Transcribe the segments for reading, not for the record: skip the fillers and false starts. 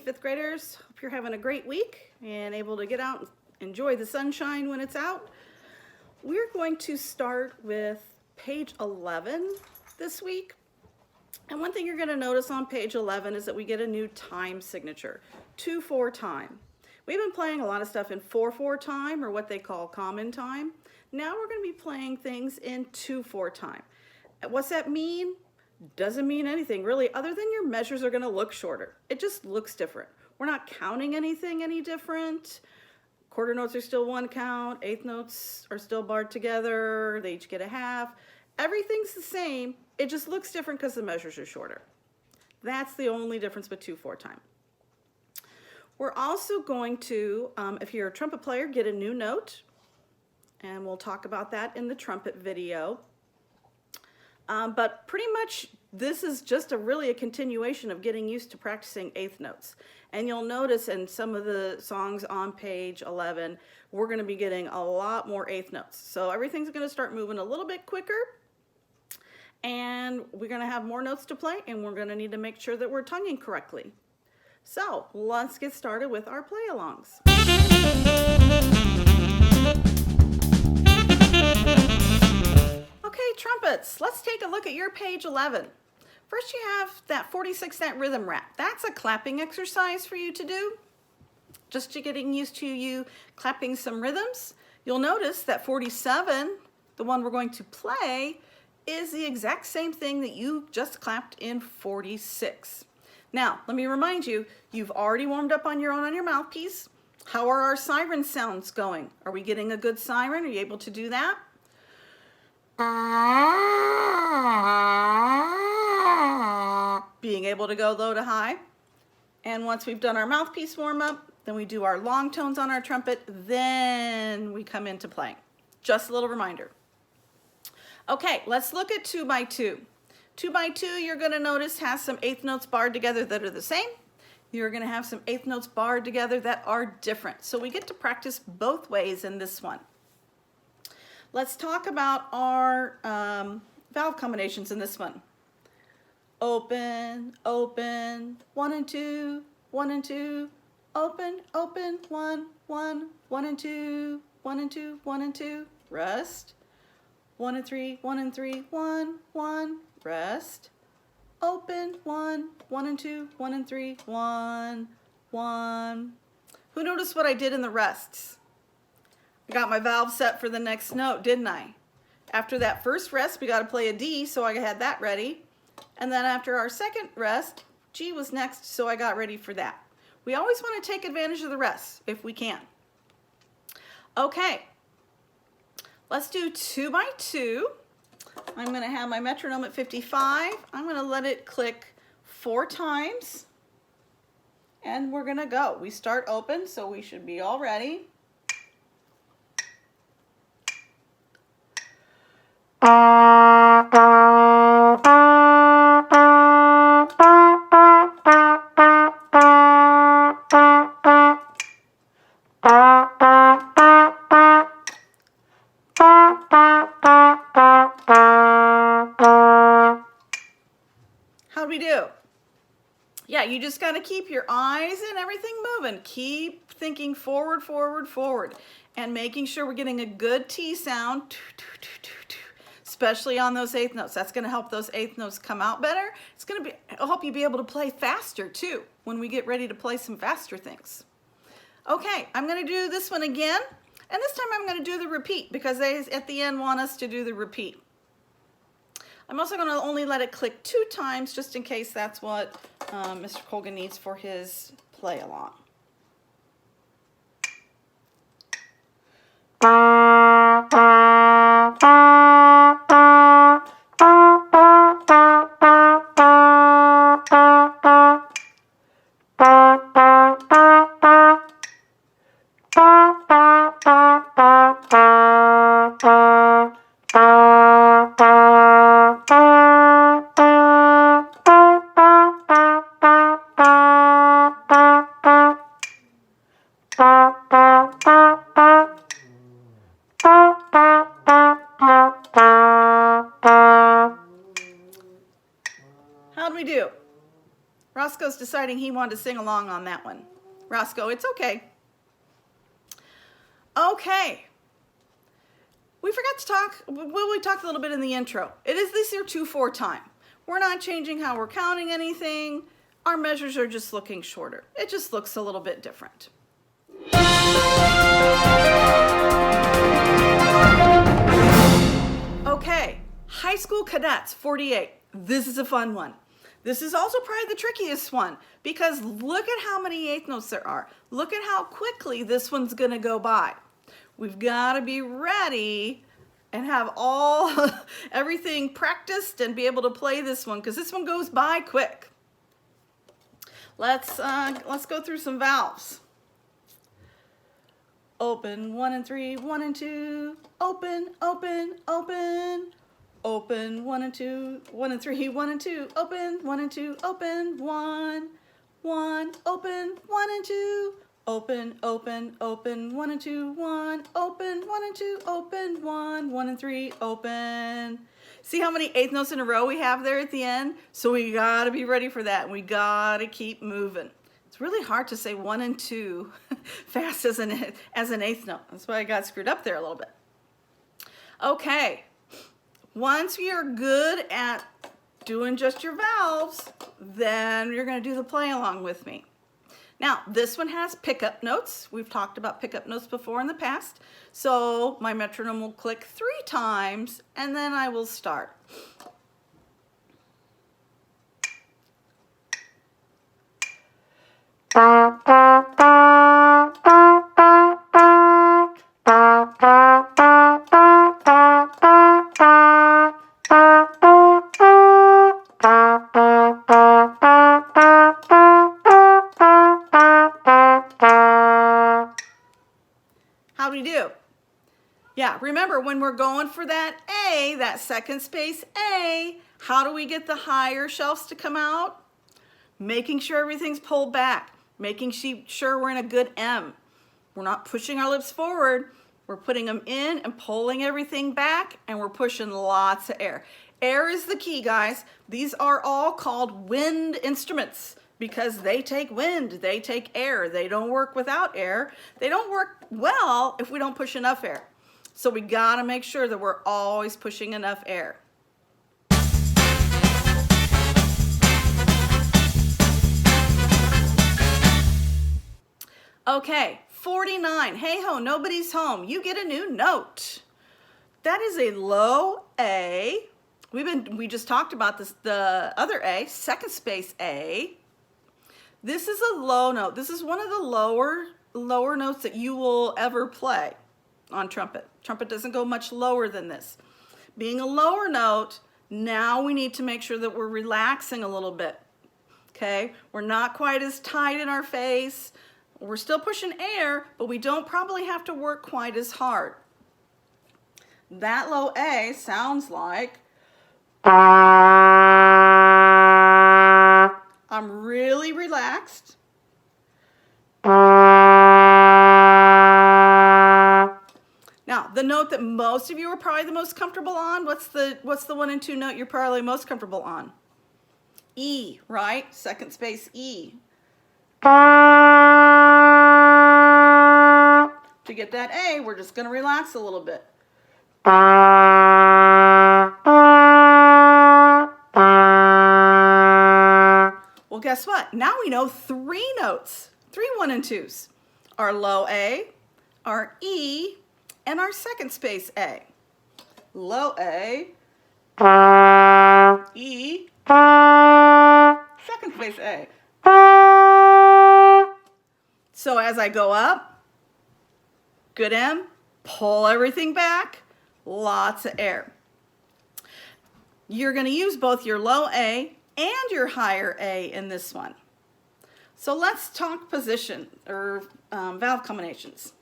Fifth graders, hope you're having a great week and able to get out and enjoy the sunshine when it's out. We're going to start with page 11 this week. And one thing you're going to notice on page 11 is that we get a new time signature, 2/4 time. We've been playing a lot of stuff in 4/4 time, or what they call common time. Now we're going to be playing things in 2/4 time. What's that mean? Doesn't mean anything really, other than your measures are going to look shorter. It just looks different. We're not counting anything any different. Quarter notes are still one count. Eighth notes are still barred together. They each get a half. Everything's the same. It just looks different because the measures are shorter. That's the only difference with 2/4 time. We're also going to, if you're a trumpet player, get a new note. And we'll talk about that in the trumpet video. But pretty much this is just really a continuation of getting used to practicing eighth notes. And you'll notice in some of the songs on page 11, we're going to be getting a lot more eighth notes. So everything's going to start moving a little bit quicker. And we're going to have more notes to play, and we're going to need to make sure that we're tonguing correctly. So let's get started with our play-alongs. Okay, trumpets, let's take a look at your page 11. First you have that 46-cent rhythm rap. That's a clapping exercise for you to do. Just to getting used to you clapping some rhythms. You'll notice that 47, the one we're going to play, is the exact same thing that you just clapped in 46. Now, let me remind you, you've already warmed up on your own on your mouthpiece. How are our siren sounds going? Are we getting a good siren? Are you able to do that? Being able to go low to high. And once we've done our mouthpiece warm up, then we do our long tones on our trumpet, then we come into playing. Just a little reminder. Okay, let's look at 2x2. 2x2, you're going to notice has some eighth notes barred together that are the same. You're going to have some eighth notes barred together that are different. So we get to practice both ways in this one. Let's talk about our valve combinations in this one. Open, open, 1 and 2, 1 and 2. Open, open, 1, 1, 1 and 2, 1 and 2, 1 and 2. Rest. 1 and 3, 1 and 3, 1, 1. Rest. Open, 1, 1 and 2, 1 and 3, 1, 1. Who noticed what I did in the rests? I got my valve set for the next note, didn't I? After that first rest, we got to play a D, so I had that ready. And then after our second rest, G was next, so I got ready for that. We always want to take advantage of the rest if we can. Okay, let's do 2x2. I'm going to have my metronome at 55. I'm going to let it click 4 times. And we're going to go. We start open, so we should be all ready. How'd we do? Yeah, you just got to keep your eyes and everything moving. Keep thinking forward, forward, forward, and making sure we're getting a good T sound, especially on those eighth notes. That's going to help those eighth notes come out better. It's going to help you be able to play faster too when we get ready to play some faster things. Okay, I'm going to do this one again, and this time I'm going to do the repeat because they at the end want us to do the repeat. I'm also going to only let it click 2 times just in case that's what Mr. Colgan needs for his play along. we do? Roscoe's deciding he wanted to sing along on that one. Roscoe, it's okay. Okay. We forgot to talk, well, we talked a little bit in the intro. It is this year 2/4 time. We're not changing how we're counting anything. Our measures are just looking shorter. It just looks a little bit different. Okay, high school cadets, 48. This is a fun one. This is also probably the trickiest one because look at how many eighth notes there are. Look at how quickly this one's gonna go by. We've gotta be ready and have everything practiced and be able to play this one because this one goes by quick. Let's go through some valves. Open, 1 and 3, 1 and 2. Open, open, open. Open, 1 and 2, 1 and 3, 1 and 2. Open, 1 and 2, open, 1, 1. Open, 1 and 2. Open, open, open, 1 and 2, 1. Open, 1 and 2, open, 1, 1 and 3, open. See how many eighth notes in a row we have there at the end? So we gotta be ready for that. We gotta keep moving. It's really hard to say 1 and 2 fast as an eighth note. That's why I got screwed up there a little bit. Okay, once you're good at doing just your valves, then you're gonna do the play along with me. Now, this one has pickup notes. We've talked about pickup notes before in the past. So my metronome will click 3 times and then I will start. How do we do? Yeah, remember when we're going for that A, that second space A, how do we get the higher shelves to come out? Making sure everything's pulled back, making sure we're in a good M. We're not pushing our lips forward, we're putting them in and pulling everything back, and we're pushing lots of air. Air is the key, guys. These are all called wind instruments because they take wind, they take air. They don't work without air. They don't work well if we don't push enough air. So we gotta make sure that we're always pushing enough air. Okay, 49, hey ho, nobody's home. You get a new note. That is a low A. We just talked about this, the other A, second space A. This is a low note. This is one of the lower notes that you will ever play on trumpet. Trumpet doesn't go much lower than this. Being a lower note, now we need to make sure that we're relaxing a little bit. Okay, we're not quite as tight in our face. We're still pushing air, but we don't probably have to work quite as hard. That low A sounds like I'm really relaxed. Now, the note that most of you are probably the most comfortable on, what's the 1 and 2 note you're probably most comfortable on? E, right? Second space E. To get that A, we're just going to relax a little bit. Well, guess what? Now we know 3 notes, 3 1 and 2s. Our low A, our E, and our second space A. Low A, E, second space A. So as I go up, good M, pull everything back, lots of air. You're going to use both your low A and your higher A in this one. So let's talk position or valve combinations.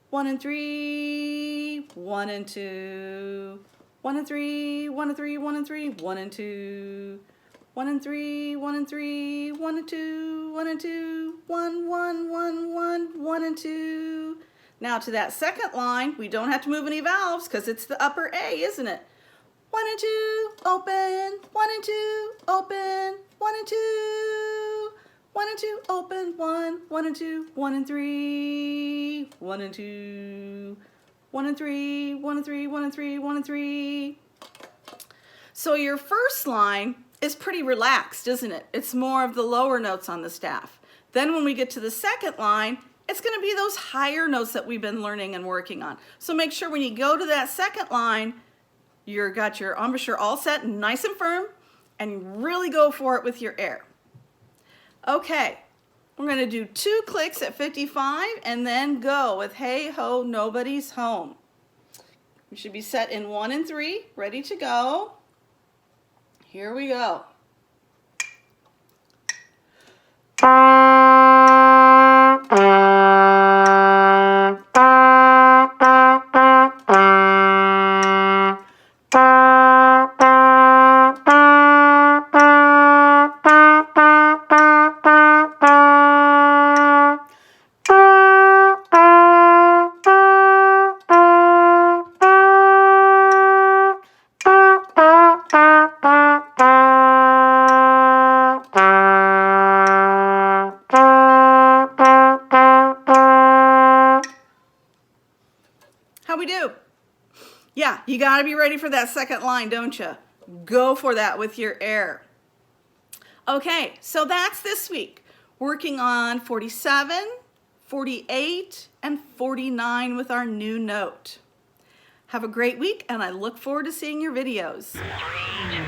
1 and 3, 1 and 2, 1 and 3, 1 and 3, 1 and 3, 1 and 2, 1 and 3, 1 and 3, 1 and 2, 1 and 2, 1, 1, 1, 1, 1 and 2. Now to that second line, we don't have to move any valves because it's the upper A, isn't it? 1 and 2, open, 1 and 2, open, 1 and 2, 1 and 2, open, 1, 1 and 2, 1 and 3, 1 and 2, 1 and 3, 1 and 3, 1 and 3, 1 and 3. So your first line is pretty relaxed, isn't it? It's more of the lower notes on the staff. Then when we get to the second line, it's going to be those higher notes that we've been learning and working on. So make sure when you go to that second line, you've got your embouchure all set, nice and firm, and really go for it with your air. Okay, we're going to do 2 clicks at 55 and then go with Hey Ho, Nobody's Home. We should be set in 1 and 3, ready to go. Here we go. How we do? Yeah, you got to be ready for that second line, don't you? Go for that with your air. Okay, so that's this week. Working on 47, 48, and 49 with our new note. Have a great week, and I look forward to seeing your videos. 3, 2,